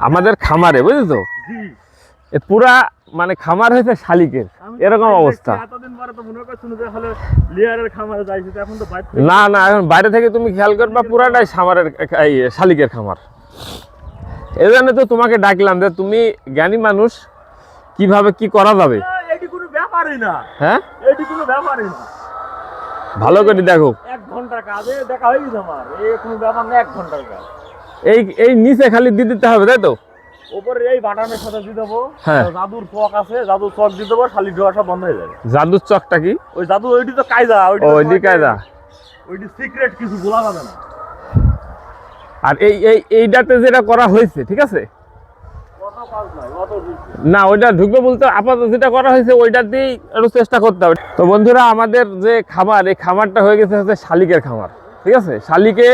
আমাদের খামারে, বুঝলি তো? এ পুরা মানে খামার হয়েছে শালিকের, এরকম অবস্থা। না না, এখন বাইরে থেকে তুমি খেয়াল করবা পুরাটাই শালিকের খামার। এই জন্য তো তোমাকে ডাকলাম যে তুমি জ্ঞানী মানুষ, কিভাবে কি করা যাবে। হ্যাঁ, ভালো করে দেখো। 1 ঘন্টার কাজে দেখা হয়ে গেছে আমার, এই কোনো ব্যাপার না। 1 ঘন্টার কাজ এই নিচে খালি দিয়ে দিতে হবে, তাই তো? উপরে এই বাটামের সাথে দিয়ে দেবো। হ্যাঁ, জাদুর চক আছে, জাদুর চক দিয়ে দেবো, শালিক ঢোকা সব বন্ধ হয়ে যাবে। জাদুর চকটা কি? ওই জাদু, ওইটি তো কায়দা, ওইটি কায়দা, ওইটি সিক্রেট, কিছু বলা যাবে না। আর এইটাতে যেটা করা হয়েছে, ঠিক আছে না, ওইটা ঢুকবে বলতে আপাতত যেটা করা হয়েছে ওইটাতেই একটু চেষ্টা করতে হবে। তো বন্ধুরা, আমাদের যে খামার, এই খামারটা হয়ে গেছে হচ্ছে শালিকের খামার, ঠিক আছে? শালিকে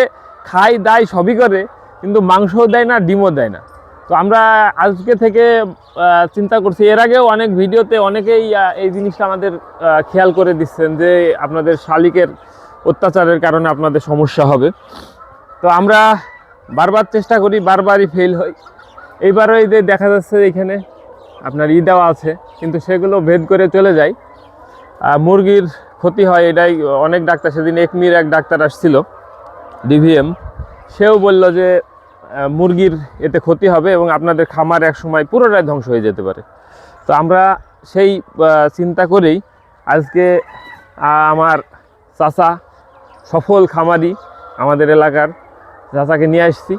খাই দায় সবই করে, কিন্তু মাংসও দেয় না, ডিমও দেয় না। তো আমরা আজকে থেকে চিন্তা করছি, এর আগেও অনেক ভিডিওতে অনেকেই এই জিনিসটা আমাদের খেয়াল করে দিচ্ছেন যে আপনাদের শালিকের অত্যাচারের কারণে আপনাদের সমস্যা হবে। তো আমরা বারবার চেষ্টা করি, বারবারই ফেল হই। এইবারও এই যে দেখা যাচ্ছে এখানে আপনার দেওয়া আছে, কিন্তু সেগুলো ভেদ করে চলে যায়, মুরগির ক্ষতি হয়। এটাই অনেক ডাক্তার, সেদিন একমির এক ডাক্তার আসছিল ডিভিএম, সেও বলল যে মুরগির এতে ক্ষতি হবে এবং আপনাদের খামার এক সময় পুরোটাই ধ্বংস হয়ে যেতে পারে। তো আমরা সেই চিন্তা করেই আজকে আমার চাচা, সফল খামারি আমাদের এলাকার চাচাকে নিয়ে আসছি।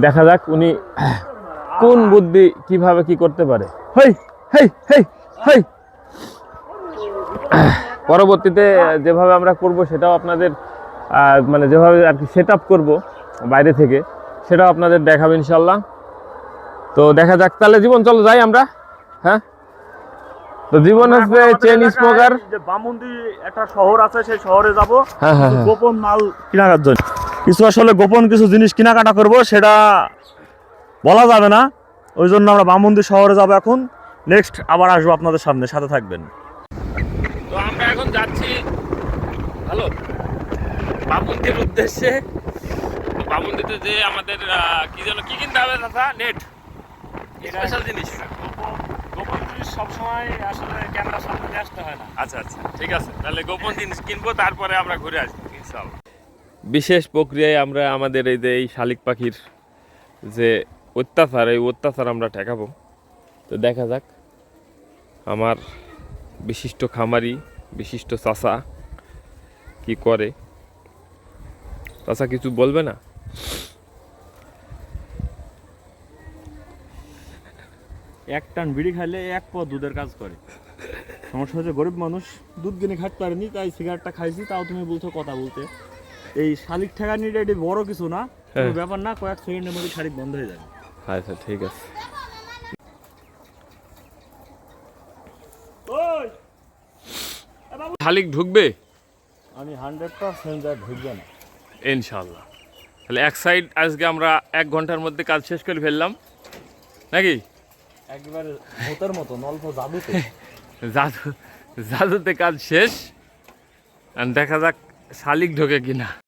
দেখা যাক উনি কোন বুদ্ধি কিভাবে কি করতে পারে। হেই হেই হেই হেই, পরবর্তীতে যেভাবে আমরা করব সেটাও আপনাদের মানে যেভাবে আর কি সেট আপ করবো বাইরে থেকে, সেটাও আপনাদের দেখাবো ইনশাল্লাহ। তো দেখা যাক তাহলে জীবন, চলো যাই আমরা। হ্যাঁ, তো জীবন হচ্ছে চেন স্মোকার। যে বামুন্দি একটা শহর আছে, সেই শহরে যাব হ্যাঁ হ্যাঁ, গোপন মাল কেনার জন্য। কিছু আসলে গোপন কিছু জিনিস কেনাকাটা করব, সেটা বলা যাবে না। ওই জন্য আমরা বামুন্দি শহরে যাব এখন। নেক্সট আবার আসবো আপনাদের সামনে, সাথে থাকবেন। তো আমরা এখন যাচ্ছি হ্যালো বামুন্দির উদ্দেশ্যে। বামুন্দিতে যে আমাদের কি যেন কি কিনতে হবে দাদা? নেট, স্পেশাল জিনিস, গোপন জিনিস সবসময় আসলে ক্যামেরার সামনে নিয়ে আসতে হয় না। আচ্ছা আচ্ছা, ঠিক আছে, তাহলে গোপন জিনিস কিনবো, তারপরে আমরা ঘুরে আসবো ইনশাআল্লাহ। বিশেষ প্রক্রিয়ায় আমরা আমাদের এই যে এই শালিক পাখির যে অত্যাচার, এই অত্যাচার আমরা ঠেকাবো। তো দেখা যাক আমার বিশিষ্ট খামারি, বিশিষ্ট চাচা কি করে। চাচা কিছু বলবে না? এক টান বিড়ি খাইলে 1 পদ দুধের কাজ করে। সমস্যা হচ্ছে গরিব মানুষ দুধ কিনে খাইতে পারেনি, তাই সিগারেটটা খাইছি। তাও তুমি বলছো কথা বলতে, এই শালিক ঠেকানিটা এটি বড় কিছু না, কোনো ব্যাপার না। কয়েক সেকেন্ডের মধ্যে শালিক বন্ধ হয়ে যাবে। আচ্ছা ঠিক আছে। শালিক ঢুকবে? আমি 100% ঢুকবে না ইনশাআল্লাহ। তাহলে এক সাইড আজকে আমরা 1 ঘন্টার মধ্যে কাজ শেষ করে ফেললাম নাকি? একেবারে ভূতের মতো, অল্প জাদুতে জাদুতে কাজ শেষ। দেখা যাক শালিক ঢোকে কিনা।